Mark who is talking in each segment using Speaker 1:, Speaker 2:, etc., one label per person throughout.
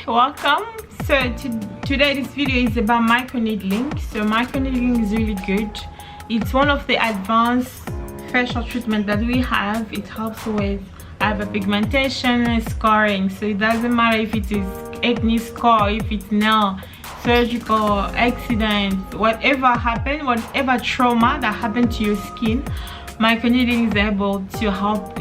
Speaker 1: welcome. So today this video is about microneedling. So microneedling is really good. It's one of the advanced facial treatment that we have. It helps with hyperpigmentation and scarring. So it doesn't matter if it is acne scar, if it's nail, surgical, accident, whatever happened, whatever trauma that happened to your skin, microneedling is able to help,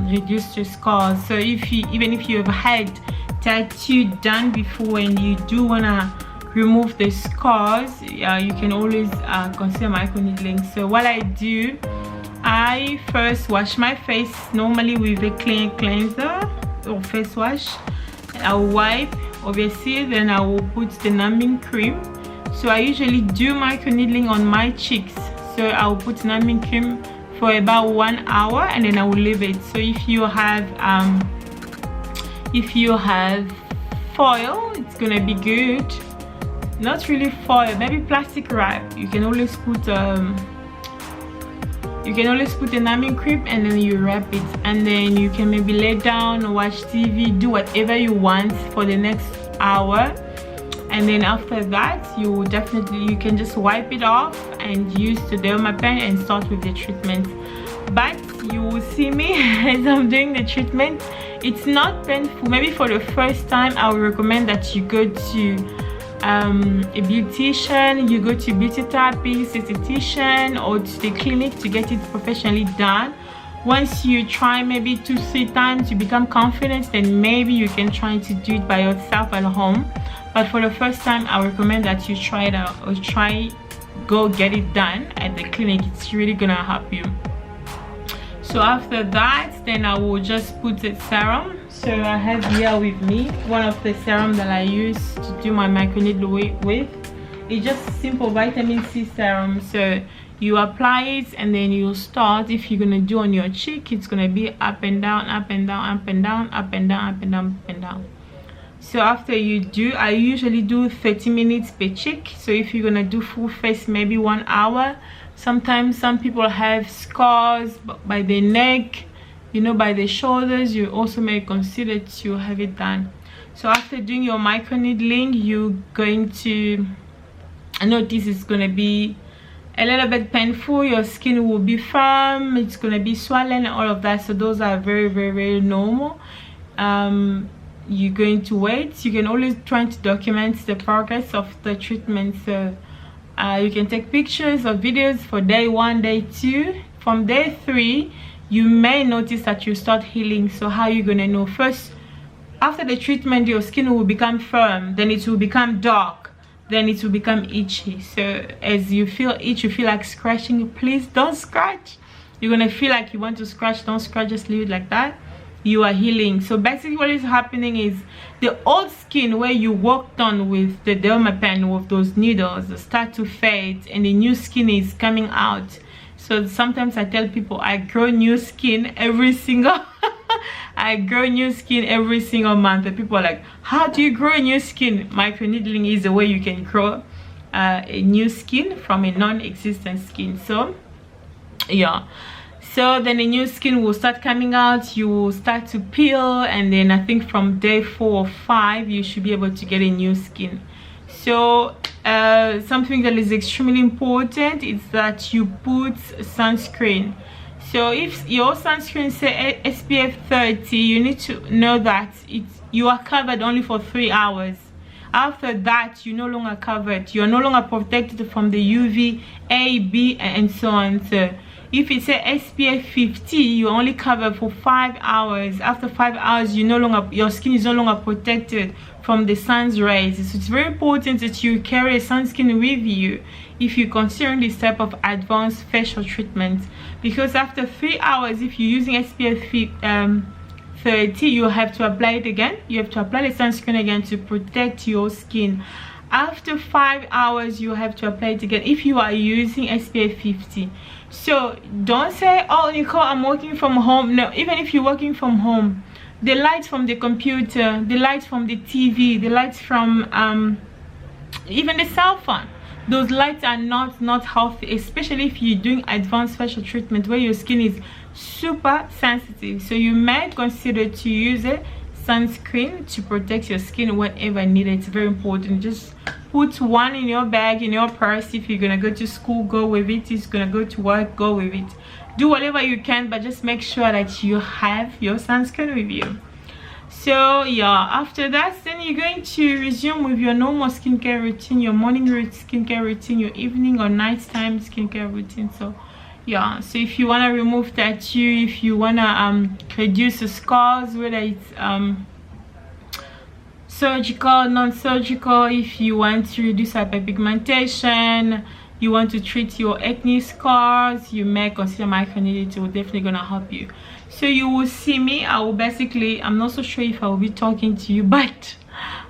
Speaker 1: reduce your scars. So even if you have had tattoo done before and you do wanna remove the scars, you can always consider microneedling. So what I do, I first wash my face normally with a clean cleanser or face wash. I'll wipe, obviously, then I will put the numbing cream. So I usually do microneedling on my cheeks. So I'll put numbing cream for about 1 hour and then I will leave it. So if you have foil, it's gonna be good. Not really foil, maybe plastic wrap. You can always put a numbing cream and then you wrap it, and then you can maybe lay down, watch TV, do whatever you want for the next hour. And then after that, you can just wipe it off and use the dermapen and start with the treatment. But you will see me as I'm doing the treatment. It's not painful. Maybe for the first time, I would recommend that you go to a beautician, you go to beauty therapist, esthetician, or to the clinic to get it professionally done. Once you try maybe 2-3 times, you become confident, then maybe you can try to do it by yourself at home. But for the first time, I recommend that you try it out, or go get it done at the clinic. It's really gonna help you. So after that, then I will just put the serum. So I have here with me one of the serum that I use to do my microneedling with. It's just simple vitamin C serum. So you apply it and then you'll start. If you're gonna do on your cheek, it's gonna be up and down, up and down, up and down, up and down, up and down, up and down. So after you do, I usually do 30 minutes per cheek. So if you're gonna do full face, maybe 1 hour. Sometimes some people have scars by the neck, by the shoulders. You also may consider to have it done. So after doing your microneedling, you're going to notice it's gonna be a little bit painful. Your skin will be firm, it's gonna be swollen and all of that. So those are very, very, very normal. You're going to wait. You can always try to document the progress of the treatment. So you can take pictures or videos for day 1, day 2. From day 3, you may notice that you start healing. So how are you gonna know? First, after the treatment, your skin will become firm, then it will become dark, then it will become itchy. So as you feel itch, you feel like scratching, please don't scratch. You're gonna feel like you want to scratch, don't scratch, just leave it like that. You are healing. So basically what is happening is the old skin where you worked on with the dermapen, with those needles, start to fade and the new skin is coming out. So sometimes I tell people I grow new skin every single I grow new skin every single month, and people are like, how do you grow a new skin? Microneedling is the way you can grow a new skin from a non-existent skin. So yeah, so then the new skin will start coming out, you will start to peel, and then I think from day 4 or 5 you should be able to get a new skin. So something that is extremely important is that you put sunscreen. So if your sunscreen say SPF 30, you need to know that you are covered only for 3 hours. After that, you're no longer covered. You're no longer protected from the UV A, B, and so on. So if it's a SPF 50, you only cover for 5 hours. After 5 hours, your skin is no longer protected from the sun's rays. So it's very important that you carry a sunscreen with you if you're considering this type of advanced facial treatment, because after 3 hours, if you're using SPF 30, you have to apply it again. You have to apply the sunscreen again to protect your skin. After 5 hours, you have to apply it again if you are using SPF 50. So don't say, oh Nicole, I'm working from home. No, even if you're working from home, the lights from the computer, the lights from the TV, the lights from even the cell phone, those lights are not healthy, especially if you're doing advanced facial treatment where your skin is super sensitive. So you may consider to use a sunscreen to protect your skin whenever needed. It's very important. Just put one in your bag, in your purse. If you're gonna go to school, go with it. If you're gonna go to work, go with it. Do whatever you can, but just make sure that you have your sunscreen with you. So yeah, after that, then you're going to resume with your normal skincare routine, your morning skincare routine, your evening or nighttime skincare routine. So yeah, so if you want to remove tattoo, if you want to reduce the scars, whether it's surgical, non-surgical, if you want to reduce hyperpigmentation, you want to treat your acne scars, you may consider microneedling. It will definitely gonna help you. So you will see me. I will basically, I'm not so sure if I will be talking to you, but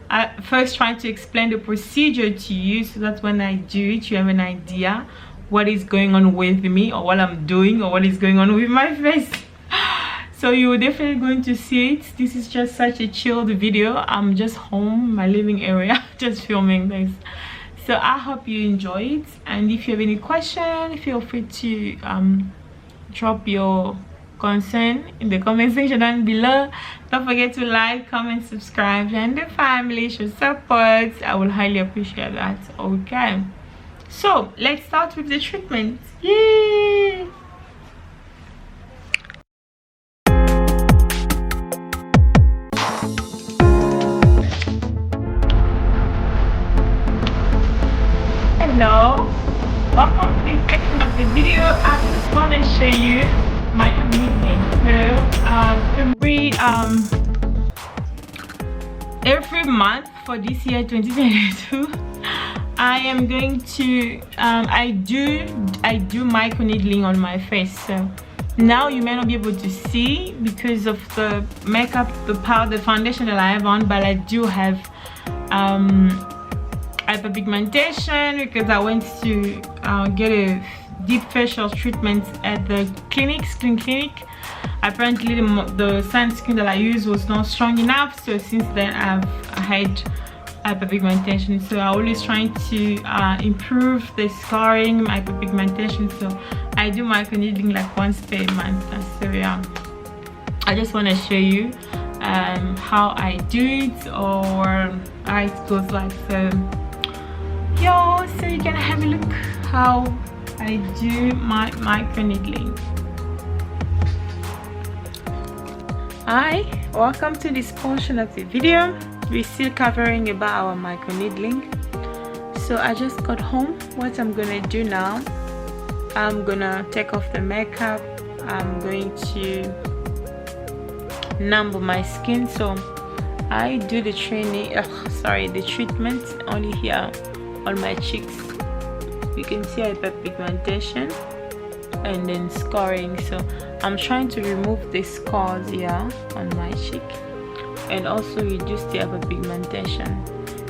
Speaker 1: I first trying to explain the procedure to you, so that when I do it, you have an idea what is going on with me, or what I'm doing, or what is going on with my face. So you're definitely going to see it. This is just such a chilled video. I'm just home, my living area, just filming this. So I hope you enjoy it, and if you have any question, feel free to drop your concern in the comment section down below. Don't forget to like, comment, subscribe, join the family, show support. I will highly appreciate that. Okay, so let's start with the treatment. Yay! Hello, welcome to the section of the video. I just want to show you my amazing. So every month for this year 2022, I am going to I do microneedling on my face. So now you may not be able to see because of the makeup, the powder, the foundation that I have on, but I do have hyperpigmentation because I went to get a deep facial treatment at the skin clinic. Apparently the sunscreen that I used was not strong enough, so since then I've had hyperpigmentation. So I'm always trying to improve the scarring, my hyperpigmentation. So I do microneedling like once per month. So yeah, I just want to show you how I do it, or how it goes like. So yo, so you can have a look how I do my microneedling. Hi, welcome to this portion of the video. We're still covering about our microneedling. So I just got home. What I'm gonna do now, I'm gonna take off the makeup. I'm going to numb my skin. So I do the the treatment only here on my cheeks. You can see hyperpigmentation and then scarring. So I'm trying to remove the scars here on my cheek and also reduce the hyperpigmentation.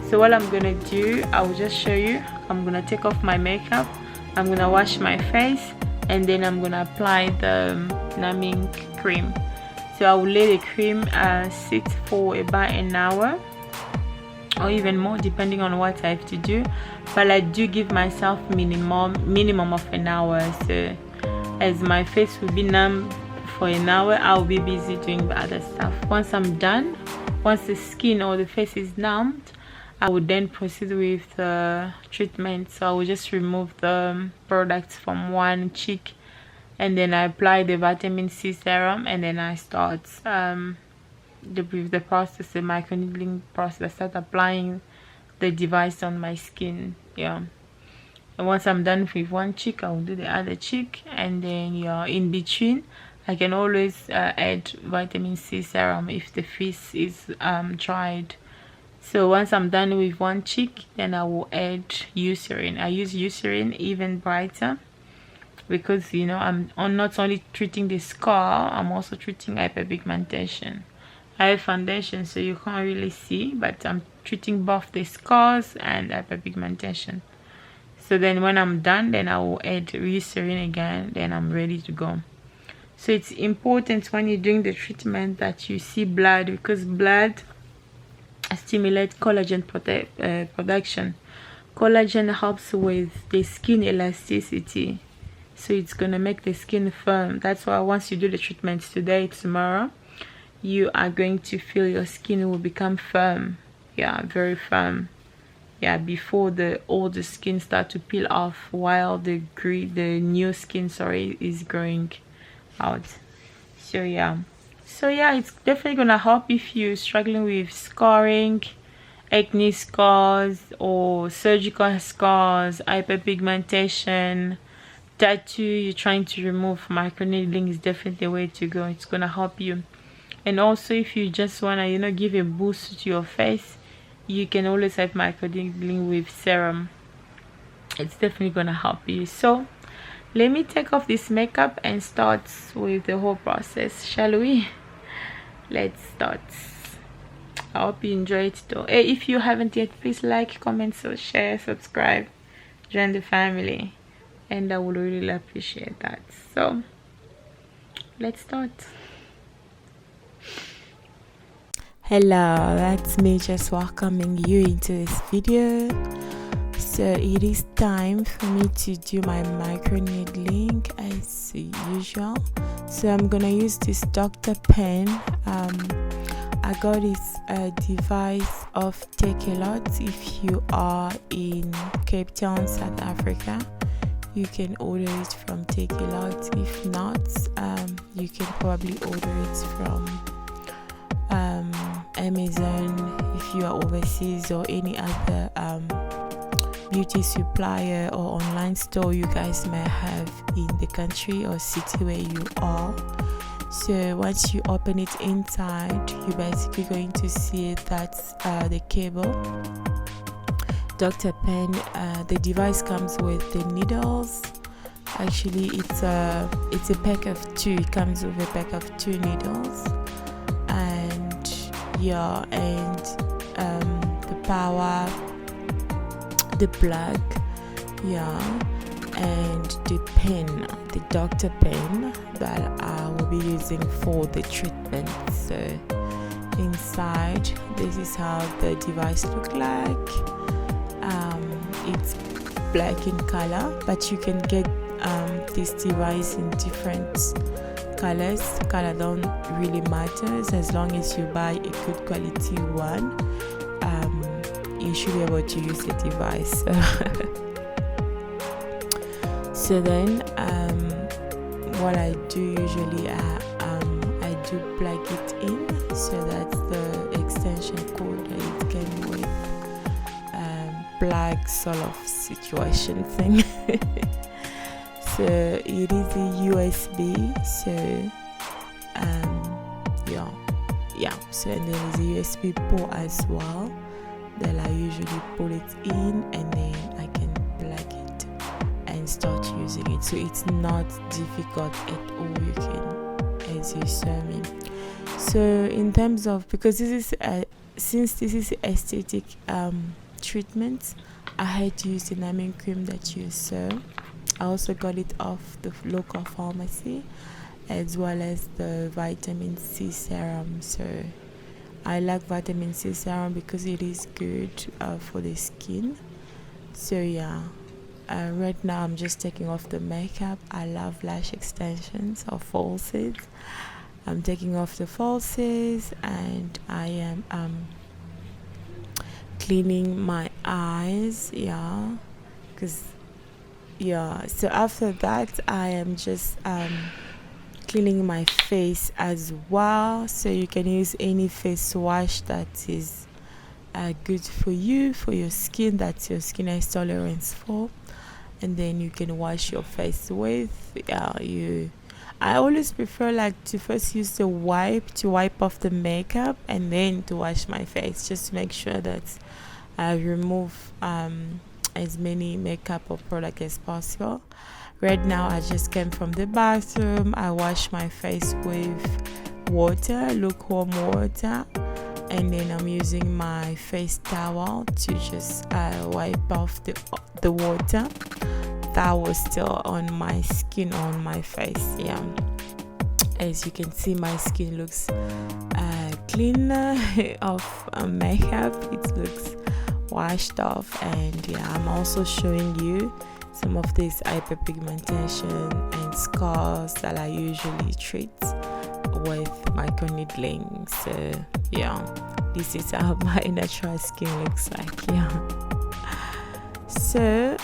Speaker 1: So what I'm gonna do, I will just show you. I'm gonna take off my makeup, I'm gonna wash my face, and then I'm gonna apply the numbing cream. So I will let the cream sit for about an hour or even more, depending on what I have to do, but I do give myself minimum of an hour. So as my face will be numb for an hour, I'll be busy doing the other stuff. Once I'm done, once the skin or the face is numbed, I would then proceed with the treatment. So I will just remove the products from one cheek, and then I apply the vitamin C serum, and then I start the process, the microneedling process. I start applying the device on my skin. Yeah, and once I'm done with one cheek, I will do the other cheek, and then yeah, in between I can always add vitamin C serum if the face is dried. So once I'm done with one cheek, then I will add Eucerin. I use Eucerin even brighter because, you know, I'm not only treating the scar, I'm also treating hyperpigmentation. I have foundation, so you can't really see, but I'm treating both the scars and hyperpigmentation. So then when I'm done, then I will add Eucerin again, then I'm ready to go. So it's important when you're doing the treatment that you see blood, because blood stimulates collagen production. Collagen helps with the skin elasticity, so it's gonna make the skin firm. That's why once you do the treatment today, tomorrow, you are going to feel your skin will become firm. Yeah, very firm. Yeah, before the older skin start to peel off while the new skin, sorry, is growing out. So yeah, it's definitely gonna help if you're struggling with scarring, acne scars, or surgical scars, hyperpigmentation, tattoo you're trying to remove. Microneedling is definitely the way to go. It's gonna help you. And also, if you just wanna, you know, give a boost to your face, you can always have microneedling with serum. It's definitely gonna help you. So let me take off this makeup and start with the whole process, shall we? Let's start. I hope you enjoyed it though. Hey, if you haven't yet, please like, comment, so share, subscribe, join the family, and I would really appreciate that. So let's start.
Speaker 2: Hello, that's me just welcoming you into this video. So it is time for me to do my microneedling as usual. So I'm gonna use this Dr. Pen. I got this device of Take a Lot. If you are in Cape Town, South Africa, you can order it from Take a Lot. If not, you can probably order it from Amazon if you are overseas, or any other beauty supplier or online store you guys may have in the country or city where you are. So once you open it inside, you're basically going to see that's the cable. Dr. Pen, the device comes with the needles. Actually, it's a pack of 2. It comes with a pack of 2 needles, and yeah, and the power, the plug, yeah, and the pen, the Dr. Pen that I will be using for the treatment. So inside, this is how the device look like. It's black in color, but you can get this device in different colors. Color don't really matters, as long as you buy a good quality one. You should be able to use the device. So then what I do usually, I do plug it in. So that's the extension cord that it came with, plug sort of situation thing. So it is a USB. So yeah, so and then there's a USB port as well that I usually put it in, and then I can plug it and start using it. So it's not difficult at all. You can, as you saw me. So in terms of, because this is since this is aesthetic treatment, I had to use the numbing cream that you saw. I also got it off the local pharmacy, as well as the vitamin C serum. So I like vitamin C serum because it is good for the skin. So yeah, right now I'm just taking off the makeup. I love lash extensions or falsies. I'm taking off the falsies, and I am cleaning my eyes. Yeah, because so after that I am just cleaning my face as well. So you can use any face wash that is good for you, for your skin, that your skin has tolerance for, and then you can wash your face with. I always prefer like to first use the wipe to wipe off the makeup, and then to wash my face, just to make sure that I remove as many makeup or product as possible. Right now I just came from the bathroom. I washed my face with water, lukewarm water, and then I'm using my face towel to just wipe off the water that was still on my skin, on my face. Yeah, as you can see, my skin looks clean of makeup. It looks washed off, and yeah, I'm also showing you some of this hyperpigmentation and scars that I usually treat with microneedling. So yeah, this is how my natural skin looks like. Yeah. So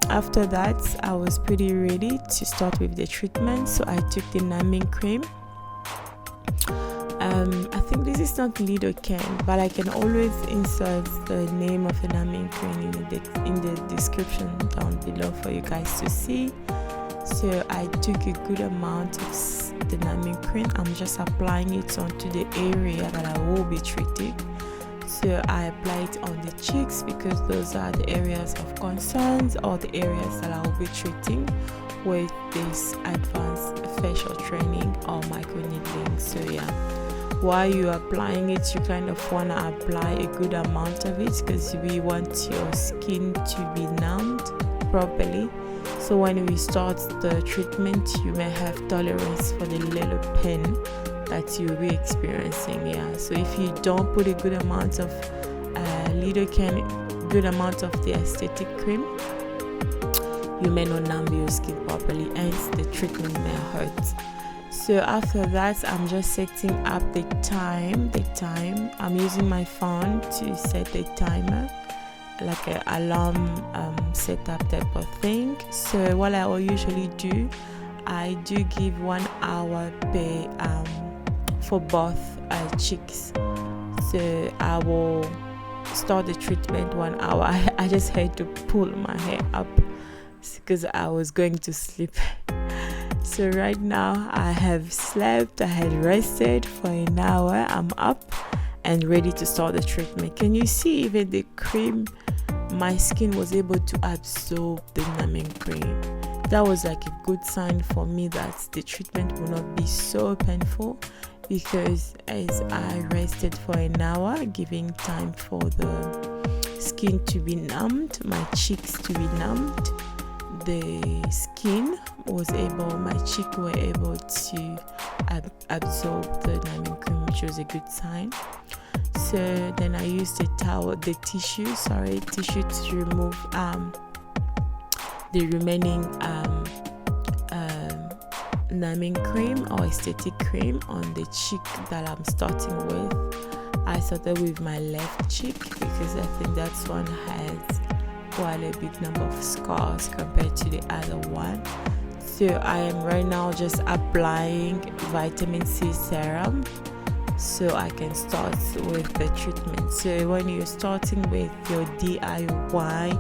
Speaker 2: after that, I was pretty ready to start with the treatment. So I took the numbing cream. I think this is not lidocaine, but I can always insert the name of the numbing cream in the description down below for you guys to see. So I took a good amount of the numbing cream. I'm just applying it onto the area that I will be treating. So I apply it on the cheeks because those are the areas of concerns or the areas that I will be treating with this advanced facial training or microneedling. So yeah, while you're applying it, you kind of want to apply a good amount of it because we want your skin to be numbed properly. So when we start the treatment, you may have tolerance for the little pain that you'll be experiencing. Yeah, so if you don't put a good amount of lidocaine, good amount of the aesthetic cream, you may not numb your skin properly, hence the treatment may hurt. So after that, I'm just setting up the time. I'm using my phone to set the timer, like an alarm setup type of thing. So what I will usually do, I do give 1 hour per for both cheeks. So I will start the treatment 1 hour. I just had to pull my hair up because I was going to sleep. So right now I have slept, I had rested for an hour, I'm up and ready to start the treatment. Can you see even the cream, my skin was able to absorb the numbing cream. That was like a good sign for me that the treatment will not be so painful, because as I rested for an hour, giving time for the skin to be numbed, my cheeks to be numbed, the skin was able, my cheek were able to absorb the numbing cream, which was a good sign. So then I used the tissue to remove the remaining numbing cream or aesthetic cream on the cheek that I'm starting with. I started with my left cheek because I think that one has quite a big number of scars compared to the other one. So I am right now just applying vitamin C serum so I can start with the treatment. So when you're starting with your DIY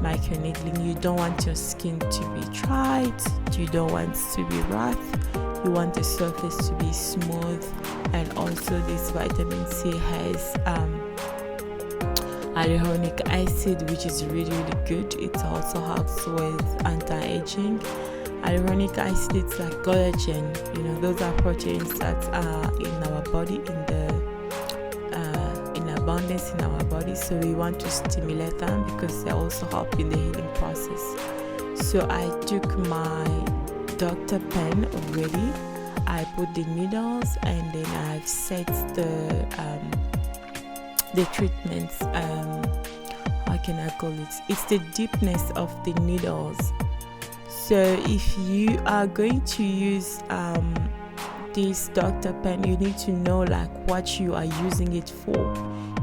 Speaker 2: microneedling, you don't want your skin to be tight, you don't want it to be rough, you want the surface to be smooth. And also this vitamin C has hyaluronic acid, which is really good. It also helps with anti-aging. Hyaluronic acid, it's like collagen, those are proteins that are in our body, in abundance in our body, so we want to stimulate them because they also help in the healing process. So I took my doctor pen already, I put the needles, and then I've set the treatments, how can I call it, it's the deepness of the needles. So if you are going to use this doctor pen, you need to know like what you are using it for.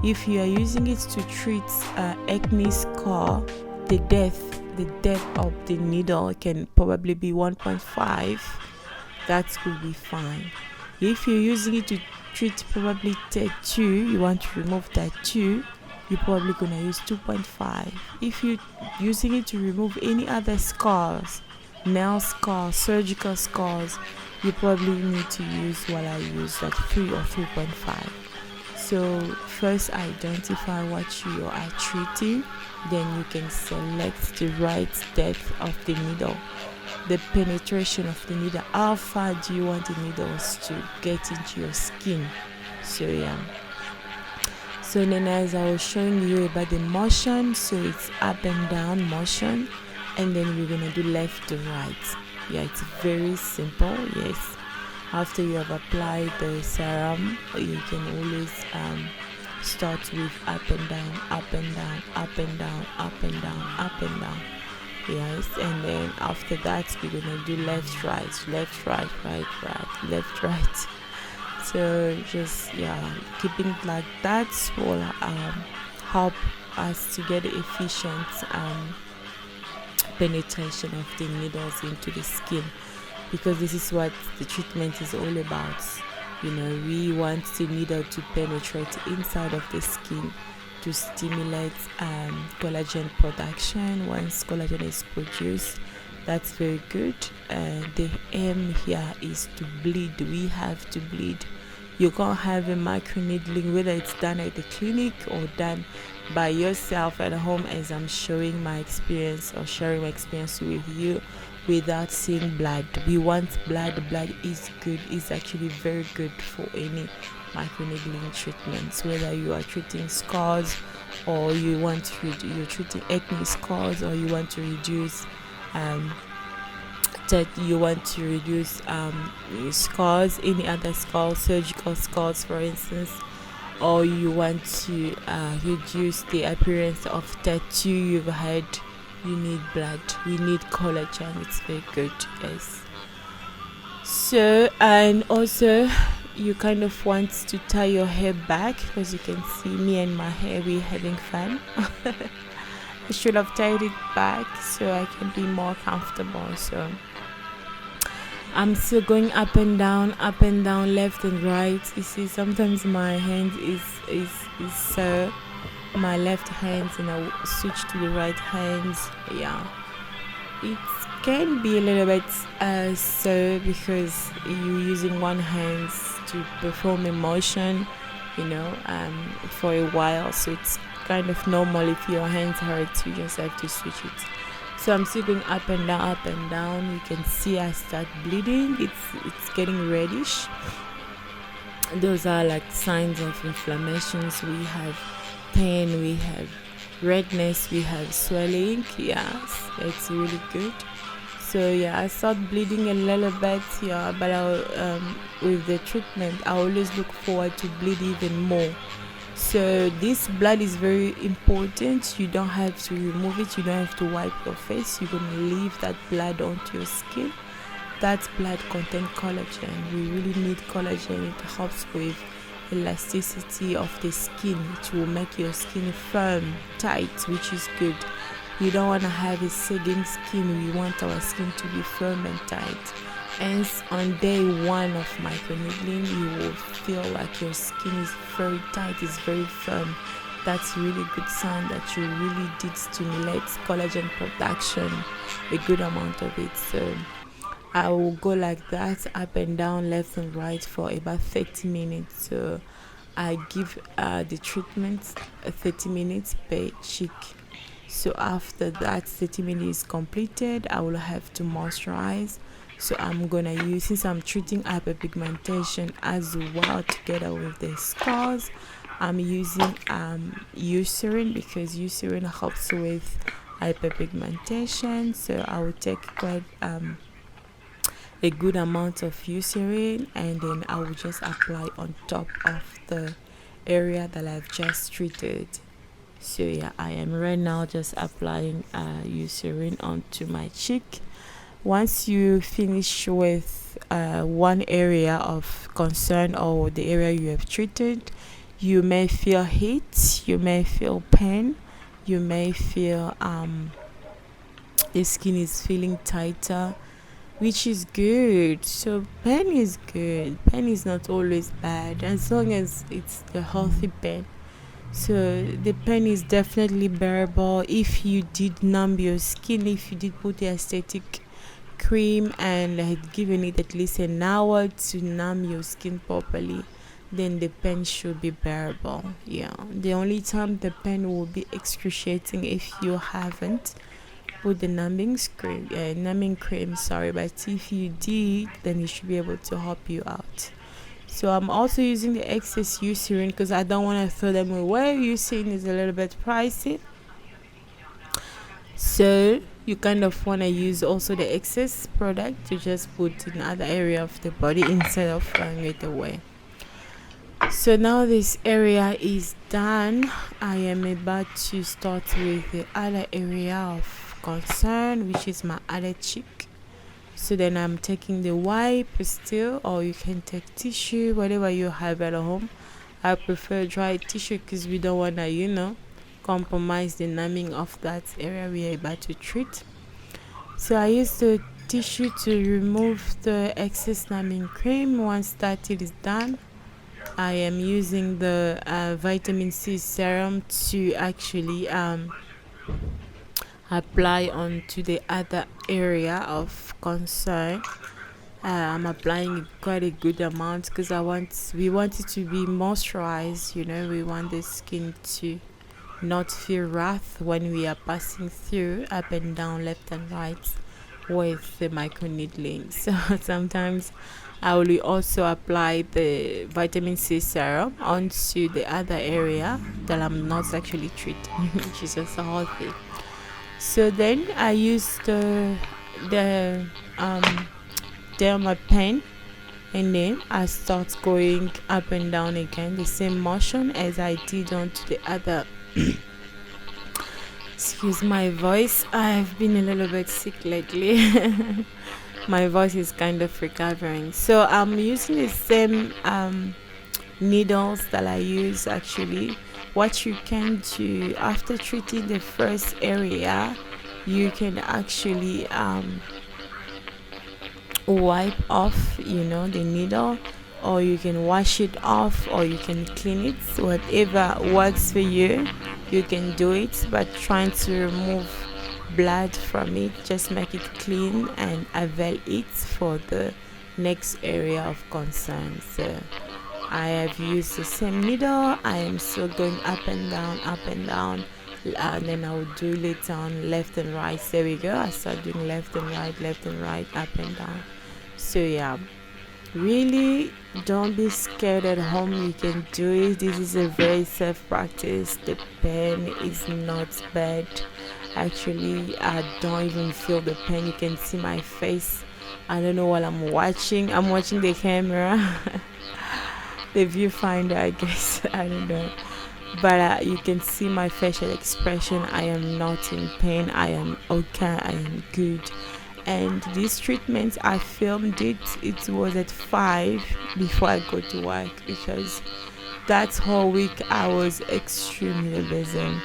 Speaker 2: If you are using it to treat acne scar, the depth of the needle can probably be 1.5. That could be fine. If you're using it to treat probably tattoo, you want to remove tattoo, you're probably gonna use 2.5. If you're using it to remove any other scars, nail scars, surgical scars, you probably need to use what I use, like 3 or 3.5. So first identify what you are treating, then you can select the right depth of the needle, the penetration of the needle, how far do you want the needles to get into your skin. So yeah, so then as I was showing you about the motion, so it's up and down motion, and then we're gonna do left to right. Yeah, it's very simple. Yes, after you have applied the serum, you can always start with up and down, up and down, up and down, up and down, up and down. Yes, and then after that we're gonna do left, right, left, right, right, right, left, right. So just keeping it like that will help us to get efficient penetration of the needles into the skin, because this is what the treatment is all about. We want the needle to penetrate inside of the skin to stimulate collagen production. Once collagen is produced, that's very good. The aim here is to bleed. We have to bleed. You can't have a microneedling, whether it's done at the clinic or done by yourself at home, as I'm showing my experience or sharing my experience with you, without seeing blood. We want blood. Blood is good. It's actually very good for any microneedling treatments, whether you are treating scars or you're treating acne scars, or you want to reduce scars, any other scars, surgical scars for instance, or you want to reduce the appearance of tattoo you've had. You need blood. We need collagen. It's very good, guys. So, and also you kind of want to tie your hair back, because you can see me and my hair, we're having fun. I should have tied it back so I can be more comfortable. So I'm still going up and down, left and right. You see, sometimes my hand is so my left hand, and I switch to the right hand. It can be a little bit so, because you're using one hand to perform a motion, for a while. So it's kind of normal. If your hands hurt, you just have to switch it. So I'm still going up and down. You can see I start bleeding. It's getting reddish. Those are like signs of inflammations. We have pain, we have redness, we have swelling. Yes, it's really good. So I start bleeding a little bit, but with the treatment I always look forward to bleed even more. So this blood is very important. You don't have to remove it, you don't have to wipe your face. You're going to leave that blood onto your skin. That blood contains collagen. We really need collagen. It helps with elasticity of the skin. It will make your skin firm, tight, which is good. We don't want to have a sagging skin. We want our skin to be firm and tight. Hence, on day one of microneedling, you will feel like your skin is very tight, it's very firm. That's a really good sign that you really did stimulate collagen production, a good amount of it. So I will go like that, up and down, left and right, for about 30 minutes. So I give the treatment 30 minutes per cheek. So after that 30 minutes is completed, I will have to moisturize. So I'm gonna use, since I'm treating hyperpigmentation as well together with the scars, I'm using Eucerin, because Eucerin helps with hyperpigmentation. So I will take quite a good amount of Eucerin, and then I will just apply on top of the area that I've just treated. So I am right now just applying Eucerin onto my cheek. Once you finish with one area of concern or the area you have treated, you may feel heat, you may feel pain, you may feel the skin is feeling tighter, which is good. So pain is good. Pain is not always bad, as long as it's the healthy pain. So the pain is definitely bearable if you did numb your skin, if you did put the aesthetic cream and had given it at least an hour to numb your skin properly, then the pain should be bearable. The only time the pain will be excruciating if you haven't put the numbing cream, but if you did, then it should be able to help you out. So I'm also using the excess Eucerin because I don't want to throw them away. Eucerin is a little bit pricey, so you kind of want to use also the excess product to just put in other area of the body instead of throwing it away. So now this area is done. I am about to start with the other area of concern, which is my other cheek. So then I'm taking the wipe still, or you can take tissue, whatever you have at home. I prefer dry tissue because we don't want to, compromise the numbing of that area we are about to treat. So I use the tissue to remove the excess numbing cream. Once that is done, I am using the vitamin C serum to actually apply onto the other area of concern. I'm applying quite a good amount because we want it to be moisturized. We want the skin to not feel rough when we are passing through up and down, left and right with the microneedling. So sometimes I will also apply the vitamin C serum onto the other area that I'm not actually treating, which is also healthy. So then I use the derma pen, and then I start going up and down again, the same motion as I did onto the other. Excuse my voice, I've been a little bit sick lately. My voice is kind of recovering. So I'm using the same needles that I use actually. What you can do after treating the first area, you can actually wipe off the needle, or you can wash it off, or you can clean it. Whatever works for you, you can do it, but trying to remove blood from it, just make it clean and avail it for the next area of concern. So I have used the same needle. I am still going up and down, and then I will do later on left and right. There we go. I start doing left and right, up and down. So yeah, really don't be scared at home. You can do it. This is a very safe practice. The pain is not bad. Actually, I don't even feel the pain. You can see my face. I don't know what I'm watching. I'm watching the camera. The viewfinder, I guess. I don't know. But you can see my facial expression. I am not in pain. I am okay. I am good. And this treatment, I filmed it. It was at 5 before I go to work, because that whole week I was extremely busy.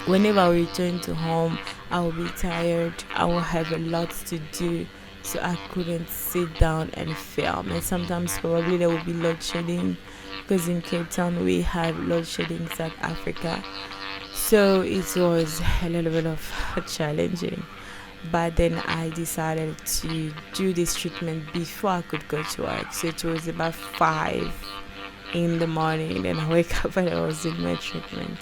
Speaker 2: Whenever I return to home, I will be tired. I will have a lot to do, so I couldn't sit down and film. And sometimes probably there will be load shedding, because in Cape Town we have load shedding in South Africa. So it was a little bit of challenging. But then I decided to do this treatment before I could go to work. So it was about 5 in the morning. Then I wake up and I was doing my treatment.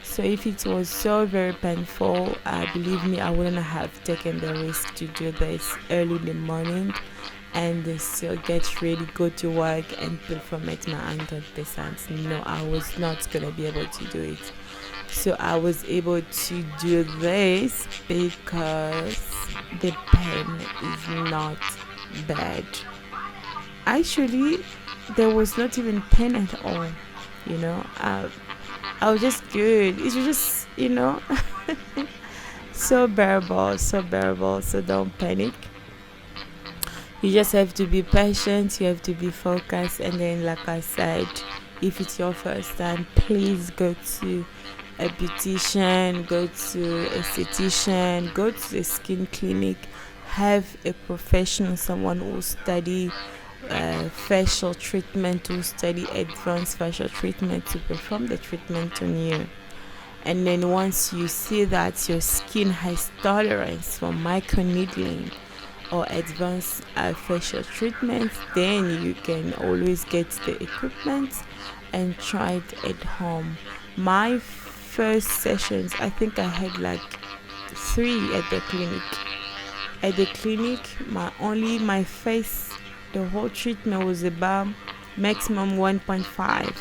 Speaker 2: So if it was so very painful, believe me, I wouldn't have taken the risk to do this early in the morning and still get ready, go to work and perform at my 100%. No, I was not going to be able to do it. So I was able to do this because the pain is not bad. Actually, there was not even pain at all. I was just good. It was just, so bearable. So don't panic. You just have to be patient. You have to be focused. And then, like I said, if it's your first time, please go to a beautician, go to a esthetician, go to the skin clinic, have a professional, someone who study facial treatment, who study advanced facial treatment to perform the treatment on you. And then once you see that your skin has tolerance for microneedling or advanced facial treatment, then you can always get the equipment and try it at home. My first sessions, I think I had like 3 at the clinic. At the clinic, my face, the whole treatment was about maximum 1.5.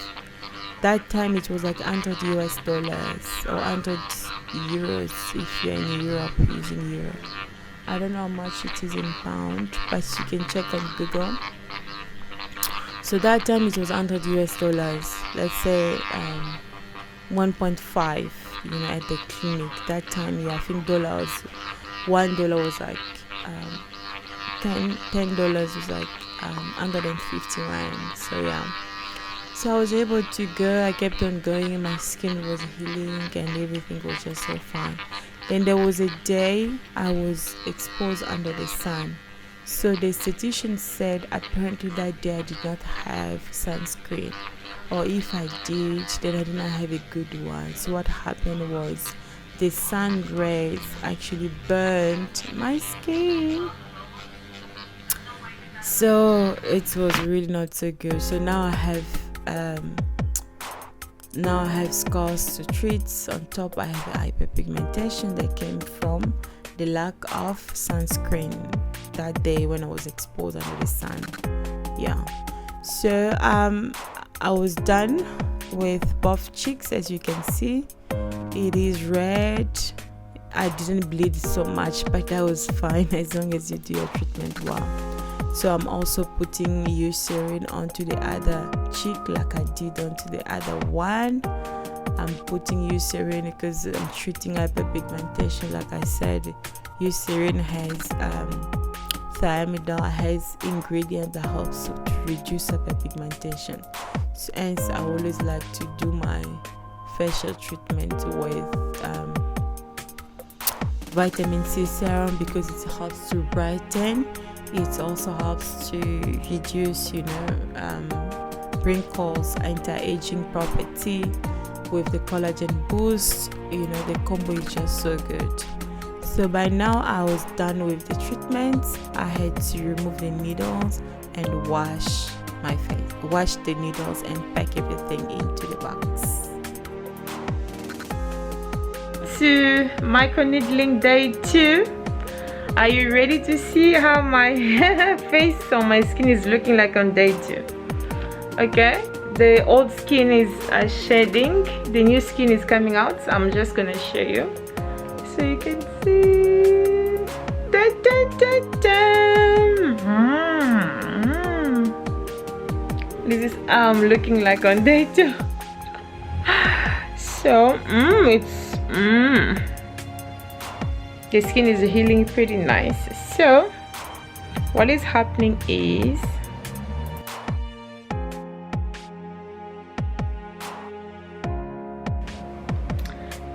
Speaker 2: That time it was like $100 or 100 euros if you're in Europe using euro. I don't know how much it is in pound, but you can check on Google. So that time it was $100. Let's say 1.5, you know, at the clinic that time. Yeah, I think $1 was like $10 was like 150 rand. So yeah, so I was able to go. I kept on going, my skin was healing and everything was just so fine. Then there was a day I was exposed under the sun. So the esthetician said apparently that day I did not have sunscreen, or if I did, then I did not have a good one. So what happened was the sun rays actually burnt my skin. So it was really not so good. So now I have scars to treat. On top, I have hyperpigmentation that came from the lack of sunscreen that day when I was exposed under the sun. Yeah. So I was done with both cheeks. As you can see, it is red. I didn't bleed so much, but that was fine as long as you do your treatment well. So I'm also putting Eucerin onto the other cheek like I did onto the other one. I'm putting Eucerin because I'm treating hyperpigmentation. Like I said, Eucerin has thiamidol, has ingredient that helps to reduce hyperpigmentation. So hence I always like to do my facial treatment with vitamin C serum because it helps to brighten. It also helps to reduce, wrinkles, anti-aging property with the collagen boost. The combo is just so good. So by now I was done with the treatment. I had to remove the needles and wash my face, wash the needles and pack everything into the box.
Speaker 1: To microneedling day 2. Are you ready to see how my face or my skin is looking like on day 2? Okay, the old skin is shedding, the new skin is coming out. So I'm just gonna show you so you can see. Da, da, da, da. This is looking like on day 2. So the skin is healing pretty nice. So what is happening is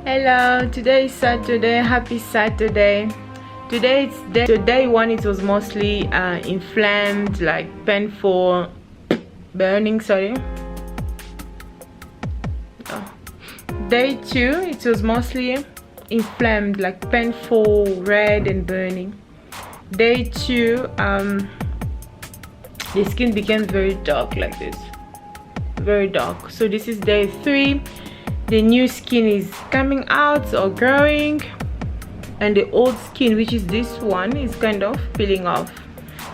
Speaker 1: hello, today is Saturday. Happy Saturday. Today it's day 1. It was mostly inflamed, like painful, burning, sorry. Day 2, it was mostly inflamed, like painful, red and burning. Day 2, the skin became very dark like this, very dark. So this is day 3. The new skin is coming out or growing, and the old skin, which is this one, is kind of peeling off.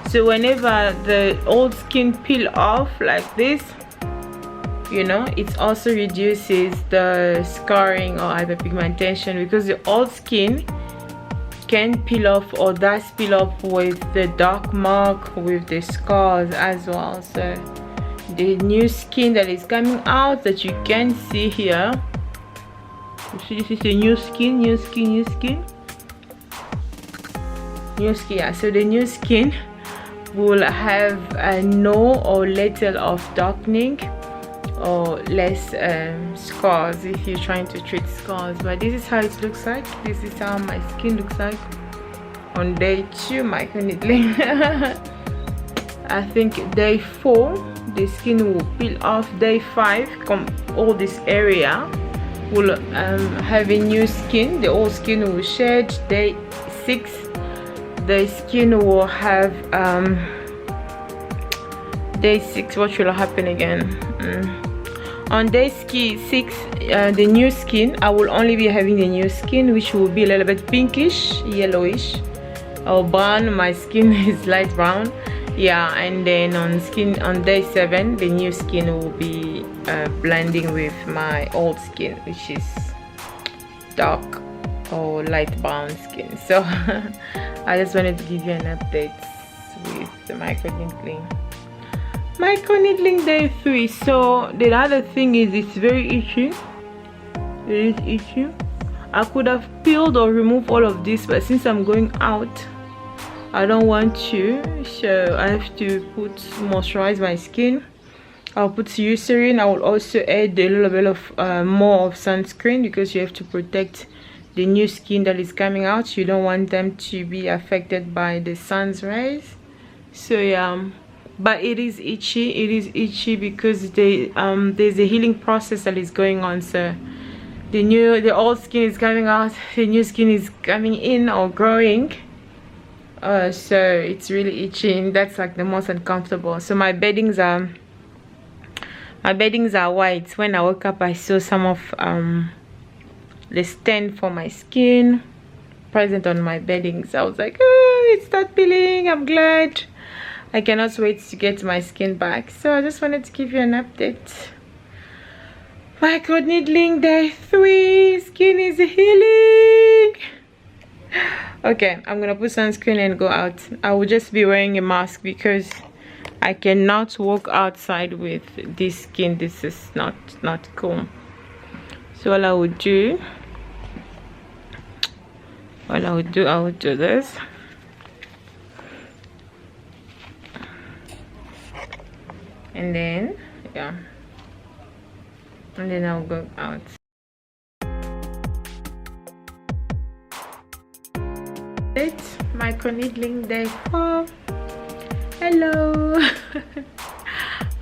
Speaker 1: So whenever the old skin peel off like this, it also reduces the scarring or hyperpigmentation, because the old skin can peel off or does peel off with the dark mark, with the scars as well. So the new skin that is coming out that you can see here, you see this is the new skin. Yeah, so the new skin will have no or little of darkening or less scars if you're trying to treat scars. But this is how it looks like. This is how my skin looks like on day 2 microneedling. I think day 4 the skin will peel off. Day 5 all this area will have a new skin, the old skin will shed. Day 6 the skin will have day 6 what will happen again? On day 6 the new skin, I will only be having the new skin, which will be a little bit pinkish, yellowish or brown. My skin is light brown. Yeah, and then on day 7 the new skin will be blending with my old skin, which is dark or light brown skin. So I just wanted to give you an update with the microneedling day 3. So the other thing is it's very itchy. It is itchy. I could have peeled or removed all of this, but since I'm going out, I don't want to, so I have to moisturize my skin. I'll put Eucerin. I will also add a little bit of more of sunscreen, because you have to protect the new skin that is coming out. You don't want them to be affected by the sun's rays. So yeah, but it is itchy. It is itchy because there's a healing process that is going on. So the old skin is coming out, the new skin is coming in or growing. So it's really itchy, and that's like the most uncomfortable. So my beddings are white. When I woke up, I saw some of the stain for my skin present on my beddings. I was like, oh, it's not peeling. I'm glad. I cannot wait to get my skin back. So I just wanted to give you an update. Micro needling day 3. Skin is healing. Okay, I'm gonna put sunscreen and go out. I will just be wearing a mask because I cannot walk outside with this skin. This is not cool. So all I would do, I would do this. And then, yeah. And then I'll go out. It's micro needling day 4. Hello.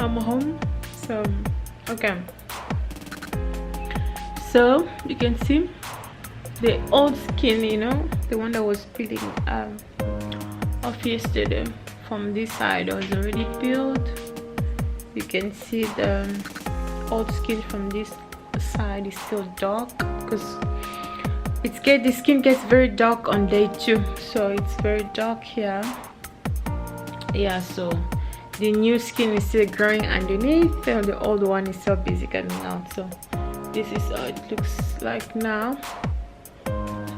Speaker 1: I'm home. So okay, so you can see the old skin, you know, the one that was peeling off yesterday. From this side was already peeled. You can see the old skin from this side is still dark, because the skin gets very dark on day 2, so it's very dark here. Yeah, so the new skin is still growing underneath, and the old one is still busy coming out. So this is how it looks like now.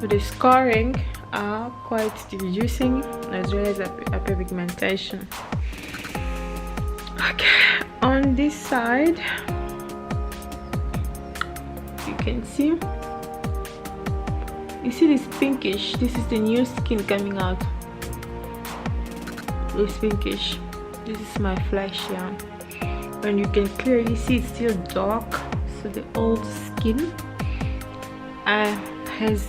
Speaker 1: So the scarring are quite reducing, as well as hyperpigmentation. Okay, on this side you can see, you see this pinkish. This is the new skin coming out. This pinkish. This is my flesh, yeah. And you can clearly see it's still dark. So the old skin has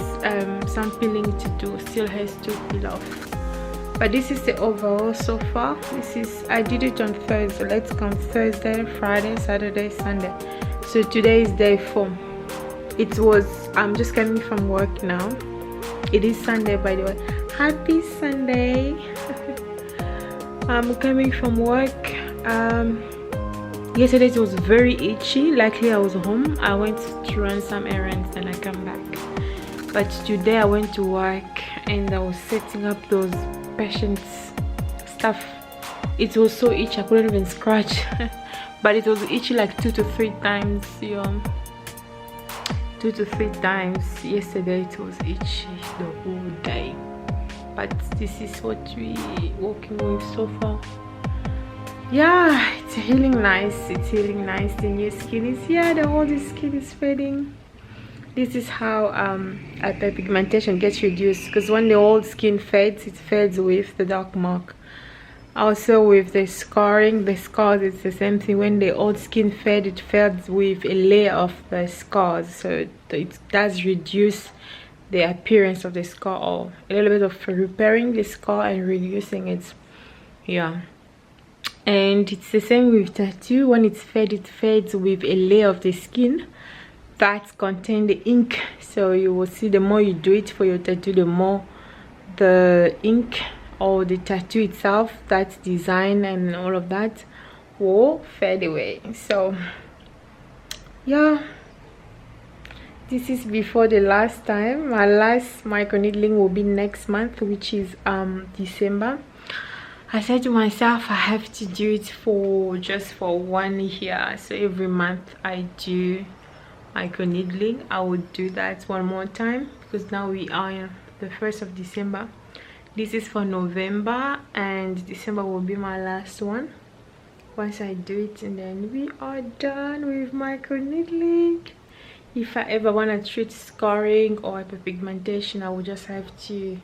Speaker 1: some peeling to do. Still has to peel off. But this is the overall so far. I did it on Thursday. Let's count Thursday, Friday, Saturday, Sunday. So today is day 4. I'm just coming from work now. It is Sunday, by the way. Happy Sunday. I'm coming from work. Yesterday it was very itchy. Luckily I was home. I went to run some errands and I come back. But today I went to work and I was setting up those patients stuff. It was so itchy I couldn't even scratch. But it was itchy like 2 to 3 times. 2 to 3 times. Yesterday it was itchy the whole day. But this is what we working with so far. Yeah, it's healing nice. It's healing nice. The new skin is here. The old skin is fading. This is how hyperpigmentation gets reduced, because when the old skin fades, it fades with the dark mark. Also with the scarring, the scars, it's the same thing. When the old skin fades, it fades with a layer of the scars. So it does reduce the appearance of the scar, or a little bit of repairing the scar and reducing it. Yeah, and it's the same with tattoo. When it's faded, it fades with a layer of the skin that contain the ink. So you will see the more you do it for your tattoo, the more the ink or the tattoo itself, that design and all of that, will fade away. So yeah, this is before the last time. My last micro needling will be next month, which is December. I said to myself I have to do it just for 1 year. So every month I do micro needling. I would do that one more time, because now we are the 1st of December. This is for November, and December will be my last one. Once I do it, and then we are done with micro needling. if I ever want to treat scarring or hyperpigmentation, I would just have to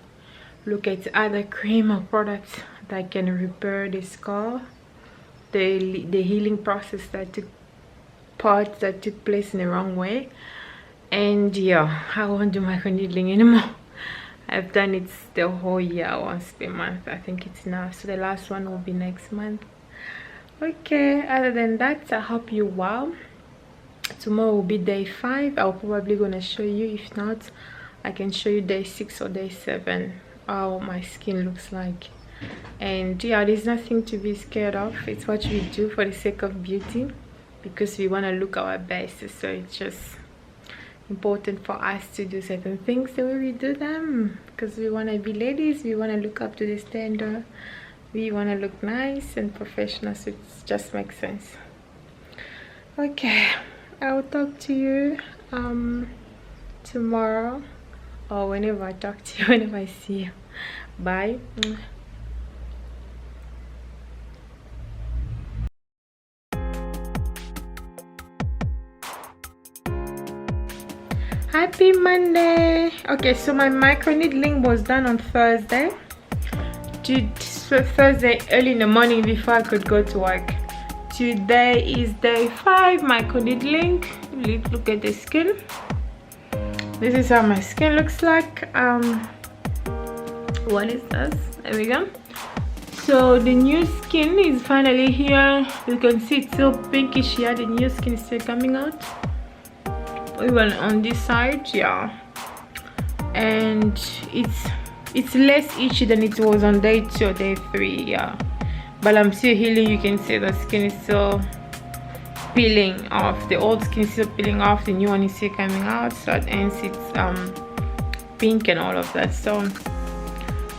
Speaker 1: look at other cream or products that can repair the scar, the healing process that took place in the wrong way. And yeah, I won't do microneedling anymore. I've done it the whole year once per month. I think it's enough. So the last one will be next month. Okay, other than that, I hope you well. Tomorrow will be day 5. I'll probably gonna show you. If not, I can show you day 6 or day 7 how my skin looks like. And yeah, there's nothing to be scared of. It's what we do for the sake of beauty, because we want to look our best. So it's just important for us to do certain things the way we do them, because we want to be ladies, we want to look up to the standard, we want to look nice and professional. So it just makes sense. Okay, I will talk to you tomorrow, or whenever I talk to you, whenever I see you. Bye. Happy Monday. Okay, so my microneedling was done on Thursday. Thursday early in the morning before I could go to work. Today is day 5 microneedling. Look at the skin. This is how my skin looks like. What is this? There we go. So the new skin is finally here. You can see it's still pinkish here. The new skin is still coming out. Even on this side, yeah, and it's less itchy than it was on day 2 or day 3, yeah, but I'm still healing. You can see the skin is still peeling off. The old skin is still peeling off, the new one is still coming out, so it ends it's pink and all of that. So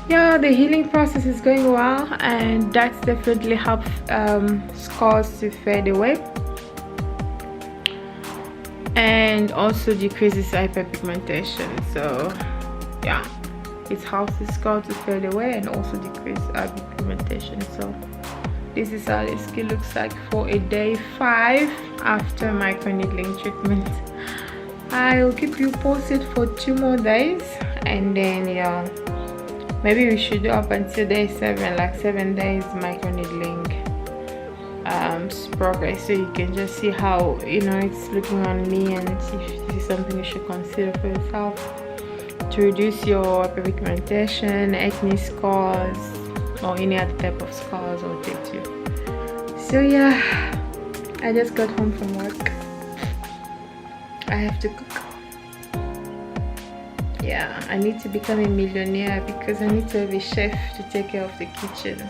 Speaker 1: yeah, the healing process is going well, and that's definitely helped scars to fade away, and also decreases hyperpigmentation. So yeah, it helps the scar to fade away and also decrease hyperpigmentation. So this is how the skin looks like for a day 5 after microneedling treatment. I will keep you posted for 2 more days, and then yeah, maybe we should do up until day 7, like 7 days microneedling progress, so you can just see how, you know, it's looking on me, and see if this is something you should consider for yourself to reduce your hyperpigmentation, acne scars, or any other type of scars or tattoo. So yeah, I just got home from work. I have to cook. Yeah, I need to become a millionaire because I need to have a chef to take care of the kitchen.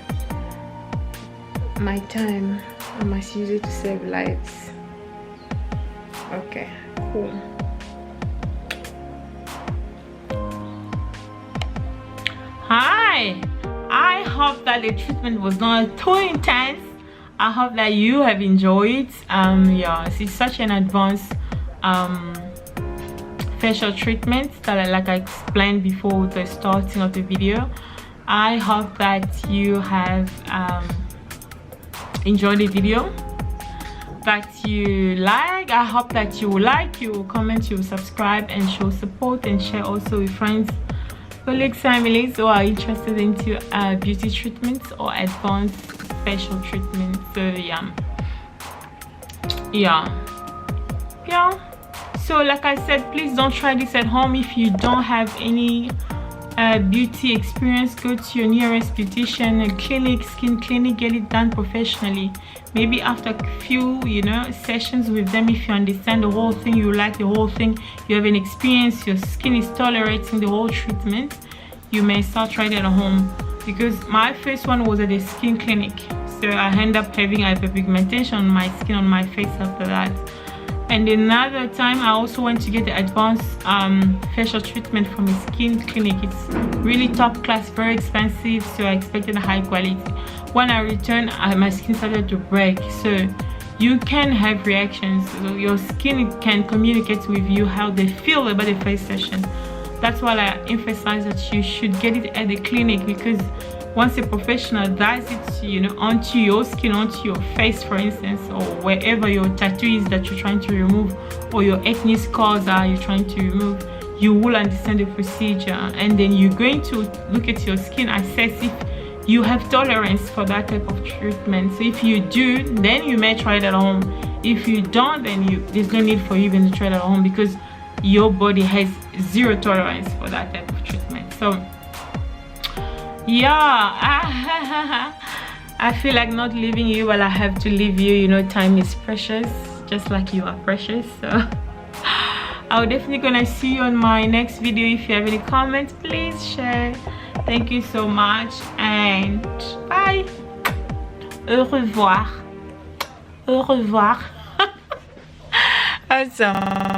Speaker 1: My time, I must use it to save lives. Okay, cool. Hi, I hope that the treatment was not too intense. I hope that you have enjoyed. Yeah, it's such an advanced facial treatment that, like I explained before the starting of the video. I hope that you have enjoyed the video, that you like. I hope that you will like, you will comment, you will subscribe, and show support, and share also with friends, colleagues, families who are interested into beauty treatments or advanced facial treatments. So yeah. So like I said, please don't try this at home. If you don't have any beauty experience, go to your nearest beautician, a clinic, skin clinic, get it done professionally. Maybe after a few, you know, sessions with them, if you understand the whole thing, you like the whole thing, you have an experience, your skin is tolerating the whole treatment, you may start trying it at home. Because my first one was at a skin clinic, so I ended up having hyperpigmentation on my skin, on my face after that. And another time I also went to get the advanced facial treatment from a skin clinic. It's really top class, very expensive, so I expected a high quality. When I returned, my skin started to break. So you can have reactions. So your skin can communicate with you how they feel about the face session. That's why I emphasize that you should get it at the clinic, because once a professional does it, you know, onto your skin, onto your face, for instance, or wherever your tattoo is that you're trying to remove, or your acne scars are you're trying to remove, you will understand the procedure, and then you're going to look at your skin, assess if you have tolerance for that type of treatment. So if you do, then you may try it at home. If you don't, then there's no need for you even to try it at home, because your body has zero tolerance for that type of treatment. So yeah, I feel like not leaving you, but I have to leave you. You know, time is precious, just like you are precious. So I'm definitely gonna see you on my next video. If you have any comments, please share. Thank you so much, and bye. Au revoir. Au revoir. Awesome.